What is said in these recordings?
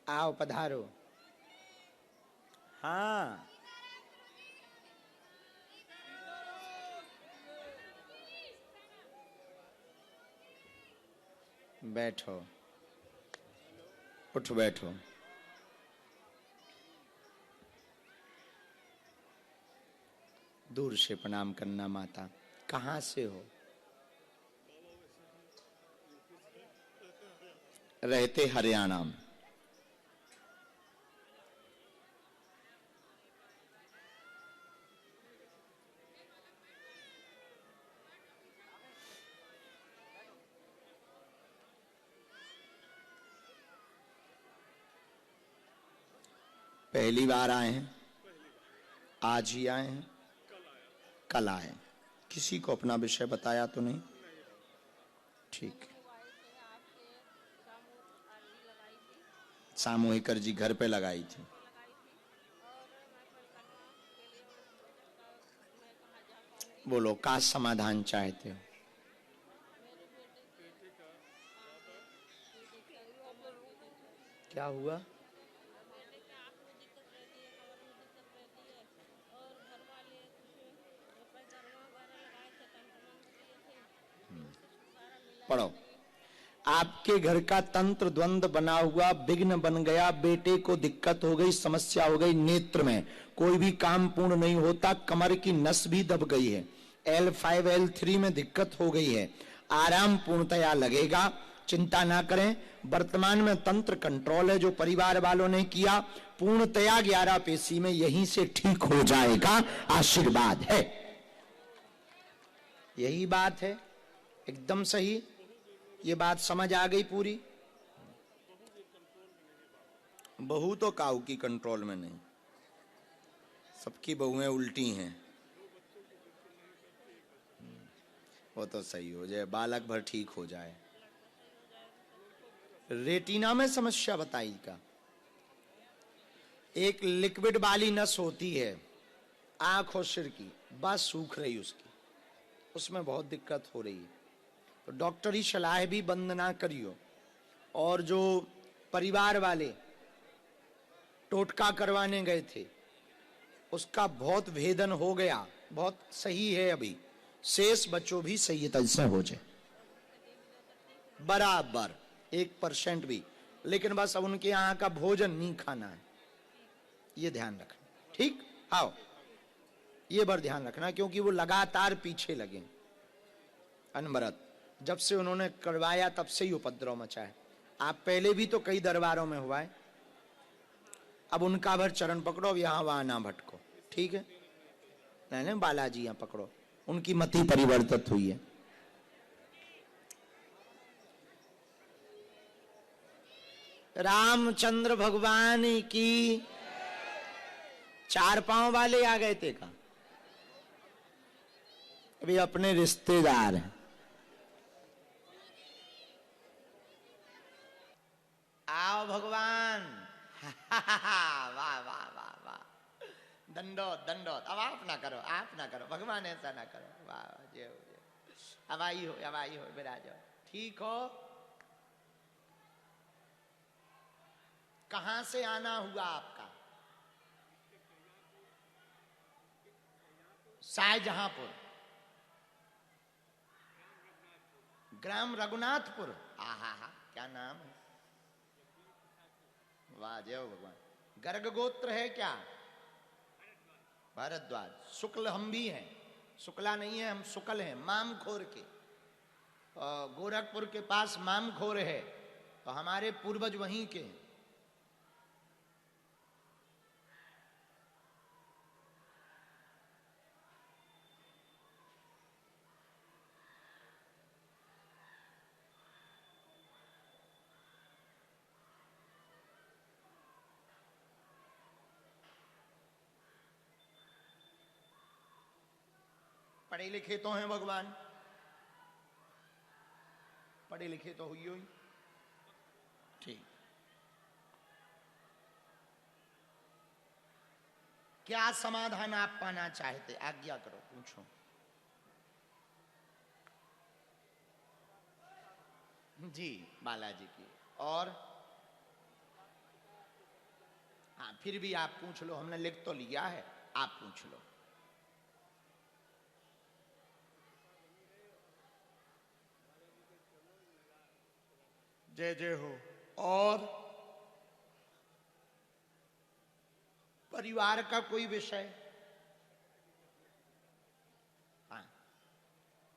आओ पधारो। हाँ बैठो, उठ बैठो। दूर से प्रणाम करना माता। कहाँ से हो? रहते हरियाणा में। पहली बार आए हैं? आज ही आए हैं? कल आए? किसी को अपना विषय बताया तो नहीं? ठीक। सामूहिक अर्जी घर पे लगाई थी। बोलो, का समाधान चाहते हो? क्या हुआ? पढ़ो। आपके घर का तंत्र द्वंद बना हुआ, विघ्न बन गया, बेटे को दिक्कत हो गई, समस्या हो गई, नेत्र में कोई भी काम पूर्ण नहीं होता, कमर की नस भी दब गई है, L5 L3 में दिक्कत हो गई है। आराम पूर्णतया लगेगा, चिंता ना करें। वर्तमान में तंत्र कंट्रोल है जो परिवार वालों ने किया, पूर्णतया 11 पेशी में यहीं से ठीक हो जाएगा। आशीर्वाद है। यही बात है, एकदम सही। ये बात समझ आ गई पूरी? बहू तो काऊ की कंट्रोल में नहीं, सबकी बहुएं उल्टी हैं। वो तो सही हो जाए, बालक भर ठीक हो जाए। रेटिना में समस्या बताई का? एक लिक्विड वाली नस होती है आंख और सिर की, बस सूख रही उसकी, उसमें बहुत दिक्कत हो रही है। तो डॉक्टरी सलाह भी बंद ना करियो। और जो परिवार वाले टोटका करवाने गए थे उसका बहुत भेदन हो गया, बहुत सही है। अभी शेष बच्चों भी सही से हो जाए बराबर 1% भी, लेकिन बस अब उनके यहाँ का भोजन नहीं खाना है, ये ध्यान रखना। ठीक? आओ, ये बार ध्यान रखना, क्योंकि वो लगातार पीछे लगे अनवरत। जब से उन्होंने करवाया तब से ही उपद्रव मचा है। आप पहले भी तो कई दरबारों में हुआ है। अब उनका भर चरण पकड़ो, अब यहां वहां ना भटको। ठीक है? नहीं, बालाजी यहां पकड़ो, उनकी मति परिवर्तित हुई है। रामचंद्र भगवान की। 4 पांव वाले आ गए थे का? अभी अपने रिश्तेदार हैं। आओ भगवान। वाह वाह वाह वाह, दंडोत दंडोत। अब आप ना करो, आप ना करो भगवान, ऐसा ना करो। वाह जय हो जय। अब आई हो विराजो। ठीक हो? कहां से आना हुआ आपका? शाहजहांपुर, ग्राम रघुनाथपुर। आहा हा, क्या नाम है। वाह जय हो भगवान। गर्ग गोत्र है क्या? भारद्वाज। शुक्ल हम भी हैं, शुक्ला नहीं है, हम शुक्ल हैं, मामखोर के। गोरखपुर के पास मामखोर है, तो हमारे पूर्वज वहीं के हैं। पढ़े लिखे तो हैं भगवान, पढ़े लिखे तो हुई हुई। ठीक। क्या समाधान आप पाना चाहते? आज्ञा करो, पूछो। जी बालाजी की। और फिर भी आप पूछ लो, हमने लिख तो लिया है, आप पूछ लो। जय जय हो। और परिवार का कोई विषय? हाँ,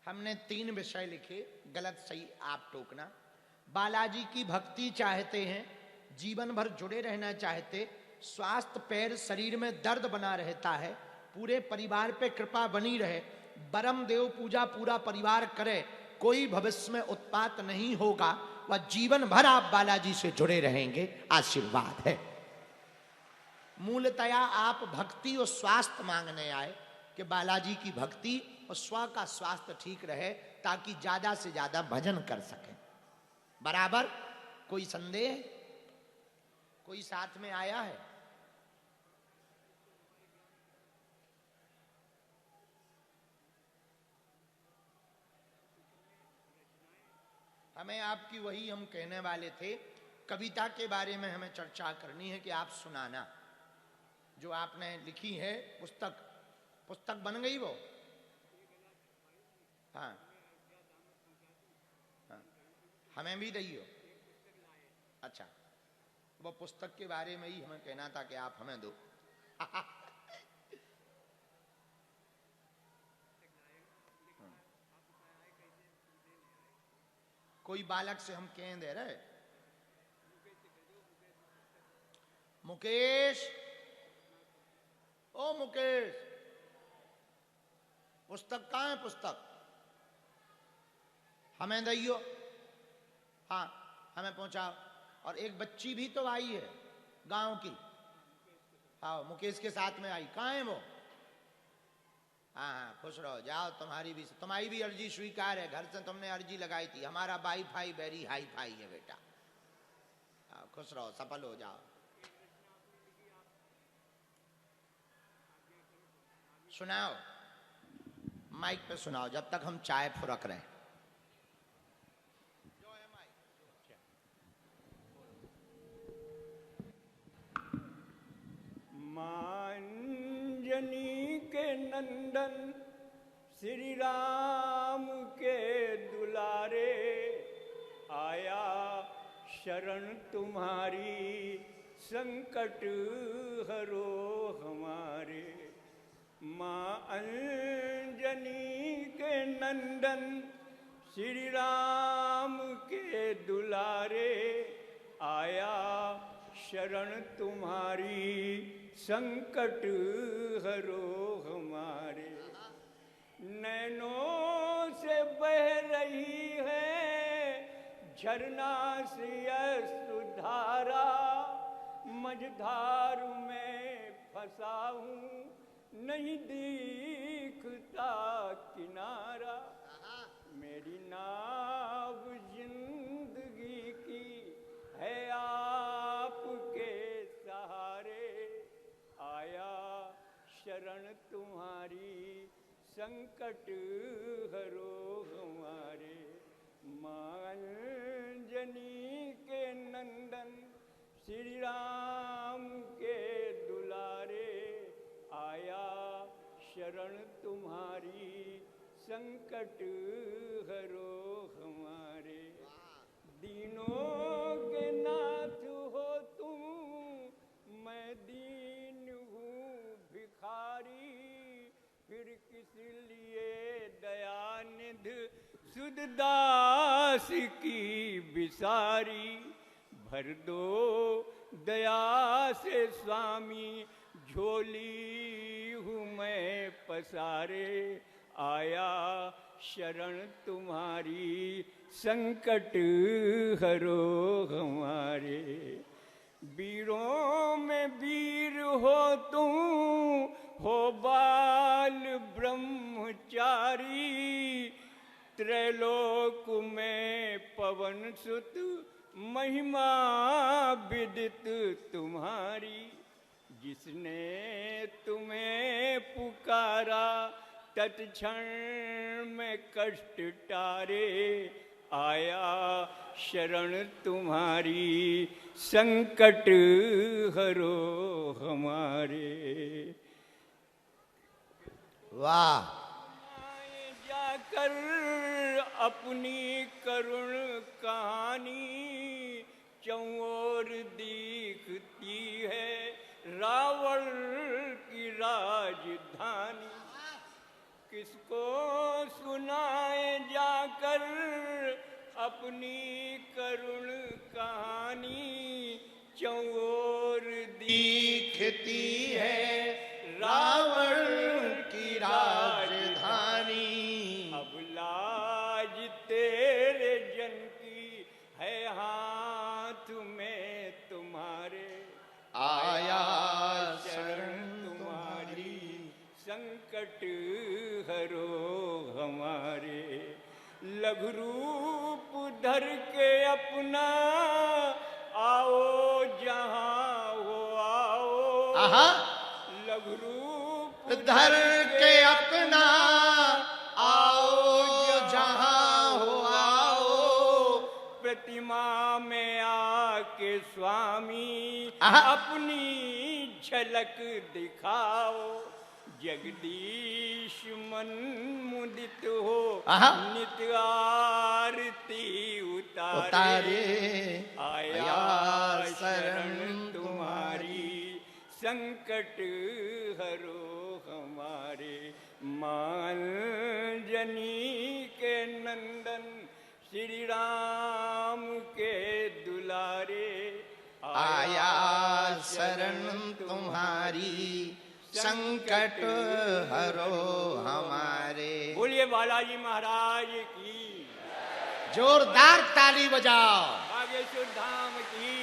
हमने 3 विषय लिखे, गलत सही आप टोकना। बालाजी की भक्ति चाहते हैं, जीवन भर जुड़े रहना चाहते, स्वास्थ्य पैर शरीर में दर्द बना रहता है, पूरे परिवार पे कृपा बनी रहे, परम देव पूजा पूरा परिवार करे, कोई भविष्य में उत्पात नहीं होगा, वह जीवन भर आप बालाजी से जुड़े रहेंगे, आशीर्वाद है। मूलतया आप भक्ति और स्वास्थ्य मांगने आए कि बालाजी की भक्ति और स्व का स्वास्थ्य ठीक रहे, ताकि ज्यादा से ज्यादा भजन कर सकें। बराबर? कोई संदेह? कोई साथ में आया है? हमें आपकी वही हम कहने वाले थे, कविता के बारे में हमें चर्चा करनी है कि आप सुनाना, जो आपने लिखी है पुस्तक बन गई वो? हाँ, हाँ, हमें भी दइयो। अच्छा, वो पुस्तक के बारे में ही हमें कहना था कि आप हमें दो। कोई बालक से हम कह दे रहे, मुकेश, ओ मुकेश, पुस्तक कहाँ है? पुस्तक हमें दइयो। हाँ, हमें पहुंचाओ। और एक बच्ची भी तो आई है गांव की, हाँ, मुकेश के साथ में आई, कहाँ है वो? हाँ हाँ, खुश रहो, जाओ, तुम्हारी भी अर्जी स्वीकार है। घर से तुमने अर्जी लगाई थी, हमारा वाईफाई वेरी हाई फाई है बेटा। हाँ, खुश रहो, सफल हो जाओ। सुनाओ, माइक पे सुनाओ, जब तक हम चाय फुरक रहे हैं। अंजनी के नंदन श्री राम के दुलारे, आया शरण तुम्हारी संकट हरो हमारे। माँ अंजनी के नंदन श्री राम के दुलारे, आया शरण तुम्हारी संकट हरो हमारे। नैनों से बह रही है झरना सी सुधारा, मझधार में फंसा हूँ नहीं दिखता किनारा। मेरी नाव जिंदगी की है आपके सहारे, आया शरण तुम्हारी संकट हरो हमारे। माँ अंजनी के नंदन श्री राम के दुलारे, आया शरण तुम्हारी संकट हरो हमारे। दीनों के नाथ हो तुम, मैं दीन हूँ भिखारी, फिर किस लिए दयानिधि सुधदास की बिसारी। भर दो दया से स्वामी झोली हूँ मैं पसारे, आया शरण तुम्हारी संकट हरो हमारे। वीरों में वीर हो तुम, हो बाल ब्रह्मचारी, त्रैलोक में पवन सुत महिमा विदित तुम्हारी। जिसने तुम्हें पुकारा तत्क्षण में कष्ट टारे, आया शरण तुम्हारी संकट हरो हमारे। वाह। जाकर अपनी करुण कहानी चौर दिखती है रावण की राजधानी। किसको सुनाए जाकर अपनी करुण कहानी चौर दिखती है रावण की राजधानी। अब लाज तेरे जन की है हाथ में तुम्हारे। आया शरण तुम्हारी संकट हरो हमारे। लघु रूप धर के अपना आओ जहां हो आओ। आहा। लघु रूप धर के अपना आओ जहां हो आओ। प्रतिमा में आके स्वामी आहा। अपनी झलक दिखाओ। जगदीश मन मुदित हो आहा। नित्य आरती उतारे। आया शरण तुम्हारी संकट हरो हमारे। मान जनी के नंदन श्री राम के दुलारे। आया शरण तुम्हारी संकट हरो हमारे। बोलिए बालाजी महाराज की। जोरदार ताली बजाओ। बागेश्वर धाम की।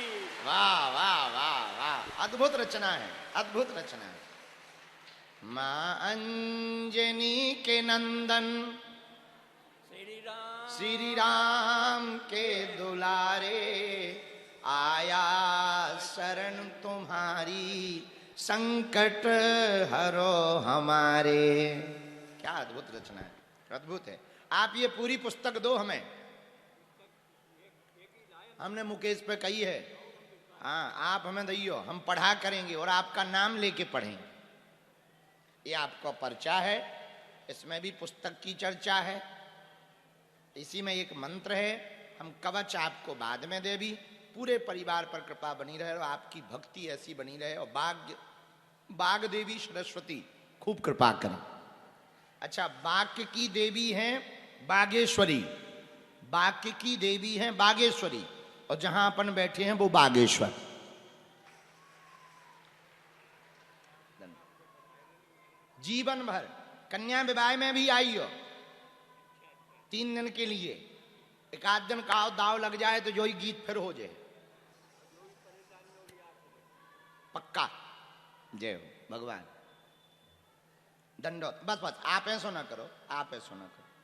वाह वाह वाह वाह। अद्भुत रचना है, अद्भुत रचना है। मां अंजनी के नंदन श्री राम के दुलारे। आया शरण तुम्हारी संकट हरो हमारे। क्या अद्भुत रचना है, अद्भुत है। आप ये पूरी पुस्तक दो हमें। हमने मुकेश पे कही है, हाँ आप हमें दइयो, हम पढ़ा करेंगे और आपका नाम लेके पढ़ेंगे। ये आपका पर्चा है, इसमें भी पुस्तक की चर्चा है। इसी में एक मंत्र है। हम कवच आपको बाद में दे भी। पूरे परिवार पर कृपा बनी रहे और आपकी भक्ति ऐसी बनी रहे और बाग देवी सरस्वती खूब कृपा करें। अच्छा, वाक्य की देवी हैं बागेश्वरी, वाक्य की देवी हैं बागेश्वरी, और जहां अपन बैठे हैं वो बागेश्वर। जीवन भर कन्या विवाह में भी आई हो 3 दिन के लिए। एक आध दिन का दाव लग जाए तो जो ही गीत फिर हो जाए। पक्का। जय हो भगवान। दंडोत। बस बस आप ऐसा ना करो, आप ऐसा ना करो।